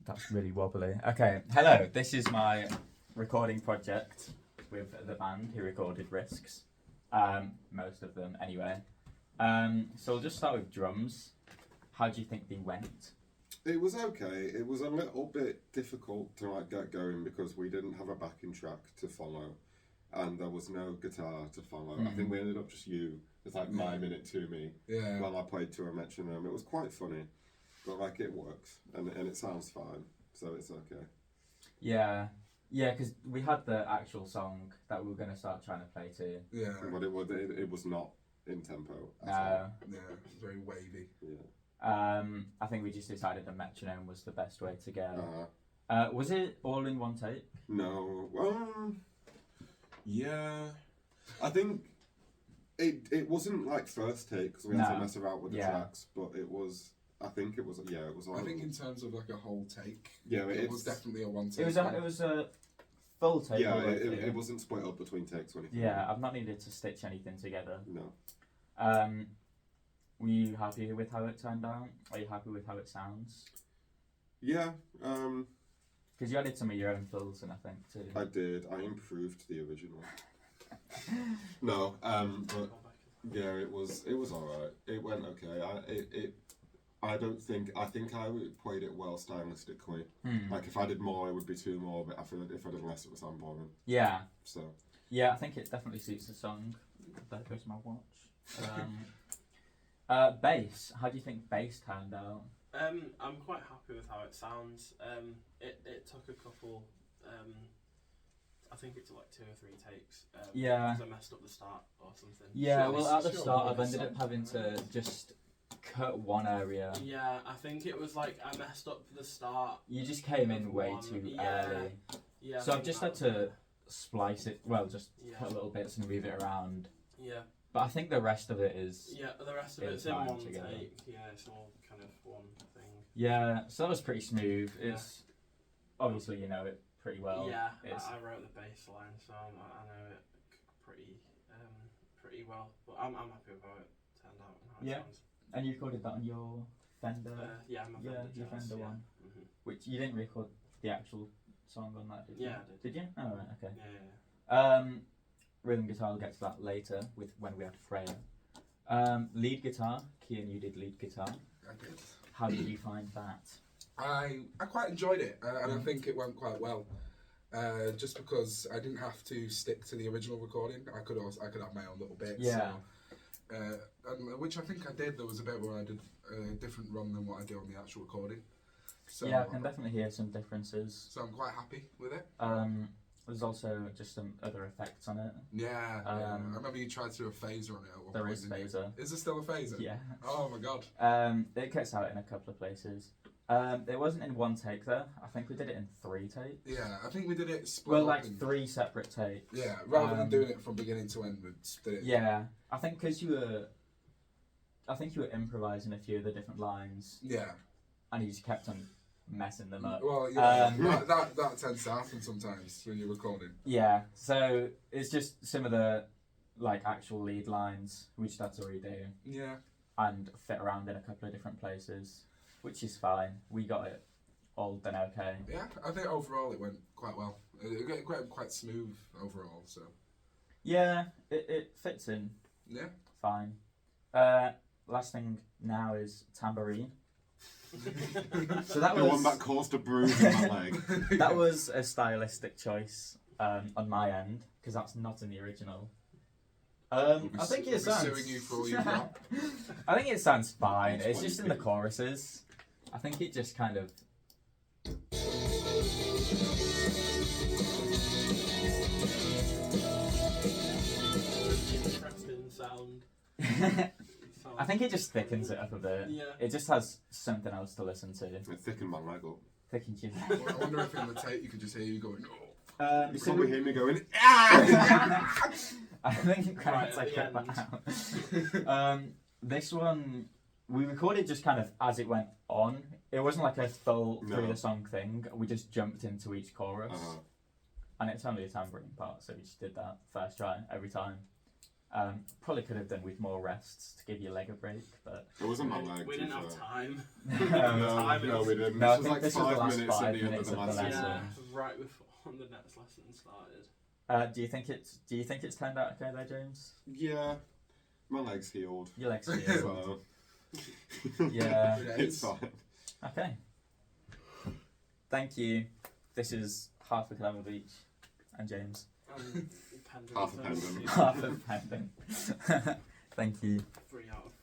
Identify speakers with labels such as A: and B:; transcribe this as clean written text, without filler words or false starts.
A: That's really wobbly. Okay, hello. This is my recording project with the band who recorded Risks. Most of them, anyway. So we'll just start with drums. How do you think they went?
B: It was okay. It was a little bit difficult to get going because we didn't have a backing track to follow, and there was no guitar to follow. I think we ended up just it's like my minute to me.
C: Yeah.
B: While I played to a metronome. It was quite funny, but it works and it sounds fine, so it's okay.
A: Yeah, because we had the actual song that we were going to start trying to play to.
C: Yeah.
B: But it was not in tempo.
A: No.
C: Yeah. Very wavy.
B: Yeah.
A: I think we just decided the metronome was the best way to go.
B: Uh,
A: Was it all in one take?
B: no. Yeah. I think it wasn't like first take because we had to mess around with the tracks, but it was. I think it was. Yeah, it was.
C: I think in terms of like a whole take,
B: yeah,
C: it was definitely a one take.
A: It was a full take.
B: Yeah, it wasn't split up between takes or anything.
A: Yeah, I've not needed to stitch anything together.
B: No.
A: Were you happy with how it turned out? Are you happy with how it sounds?
B: Yeah.
A: Because you added some of your own fills in, I think, too.
B: I did. I improved the original. No. But yeah, it was alright. It went okay. I think I played it well stylistically. Like if I did more, it would be two more. But I feel like if I did less, it would sound boring.
A: Yeah.
B: So.
A: Yeah, I think it definitely suits the song. There goes my watch. Bass. How do you think bass turned out?
D: I'm quite happy with how it sounds. It took a couple. I think it took like 2 or 3 takes.
A: Yeah.
D: Because I messed up the start or something.
A: Yeah.
C: Sure,
A: Well, at the
C: sure,
A: start,
C: yeah,
A: I've ended up having to just cut one area.
D: Yeah, I think it was like I messed up the start.
A: You just came in way too early.
D: Yeah.
A: So I've just had to splice it. Well, just
D: Yeah.
A: cut little bits and move it around.
D: Yeah.
A: But I think the rest of it is.
D: Yeah, the rest of
A: in
D: it's in
A: time
D: one
A: together.
D: take. Yeah, it's all kind of one thing.
A: Yeah, so that was pretty smooth. It's obviously you know it pretty well.
D: Yeah,
A: It's,
D: I wrote the bass line, so I know it pretty well. But I'm happy with how it turned out and how it sounds.
A: And you recorded that on your Fender.
D: Yeah, my Fender
A: your
D: Jazz,
A: Fender
D: yeah.
A: one.
D: Mhm.
A: Which you didn't record the actual song on that, did you?
D: Yeah, I did.
A: Did you? Oh right, okay.
D: Yeah.
A: Rhythm guitar, we'll get to that later with when we had Freya. Lead guitar, Kian, you did lead guitar.
C: I did.
A: How did you find that?
C: I quite enjoyed it, and I think it went quite well. Just because I didn't have to stick to the original recording, I could have my own little bits.
A: Yeah.
C: And which I think I did. There was a bit where I did a different run than what I did on the actual recording. So,
A: Yeah, I can definitely hear some differences.
C: So I'm quite happy with it.
A: There's also just some other effects on it.
C: Yeah. I remember you tried to do a phaser on it at one
A: There
C: point.
A: is
C: didn't you?
A: phaser.
C: Is there still a phaser?
A: Yeah.
C: Oh my god.
A: It cuts out in a couple of places. It wasn't in one take though. I think we did it in 3 takes.
C: Yeah, I think we did it split.
A: Well,
C: up
A: like
C: in,
A: 3 separate takes.
C: Yeah, rather than doing it from beginning to end, we did it.
A: Yeah, I think because you were improvising a few of the different lines,
C: Yeah.
A: and you just kept on messing them up.
C: Well, yeah, that tends to happen sometimes when you're recording.
A: Yeah, so it's just some of the like actual lead lines we just had to redo
C: Yeah.
A: and fit around in a couple of different places, which is fine. We got it all done okay.
C: Yeah, I think overall it went quite well. It went quite smooth overall, so.
A: Yeah, it fits in
C: Yeah.
A: fine. Last thing now is tambourine. So that
B: The
A: was
B: one that caused a bruise in my leg.
A: that was a stylistic choice on my end because that's not in the original. I think it sounds.
C: Suing you for all you've got.
A: I think it sounds fine. It's just in the choruses. I think it just kind of.
D: Interesting sound.
A: I think it just thickens it up a bit.
D: Yeah.
A: It just has something else to listen to.
B: It thickened my leg up.
A: Thickens you.
C: I wonder if in the tape you could just hear you going,
B: You
A: So
B: probably hear me going, ah!
A: I think
D: Right,
A: I
D: at
A: cut
D: the
A: that out. This one, we recorded just kind of as it went on. It wasn't like a full through the song thing. We just jumped into each chorus. And it's only a tambourine part, so we just did that first try every time. Probably could have done with more rests to give your leg a break, but
B: It wasn't my leg.
D: We
B: to
D: didn't
B: be
D: have
B: fair.
D: time.
B: No, we didn't.
A: No, I
B: this was
A: think
B: like
A: this was the
B: 5
A: last
B: minutes
A: 5
B: at the end
A: minutes
B: of the
A: of the
B: lesson.
A: lesson.
D: Yeah, right before the next lesson started.
A: do you think it's turned out okay there, James?
B: Yeah, my leg's healed.
A: Your leg's healed.
B: So
A: Yeah.
B: it's fine.
A: Okay. Thank you. This is half of Clever Beach and James.
D: Pendant
B: Half a
D: service.
B: pendant.
A: Half of Pendant. Thank you.
D: 3 out of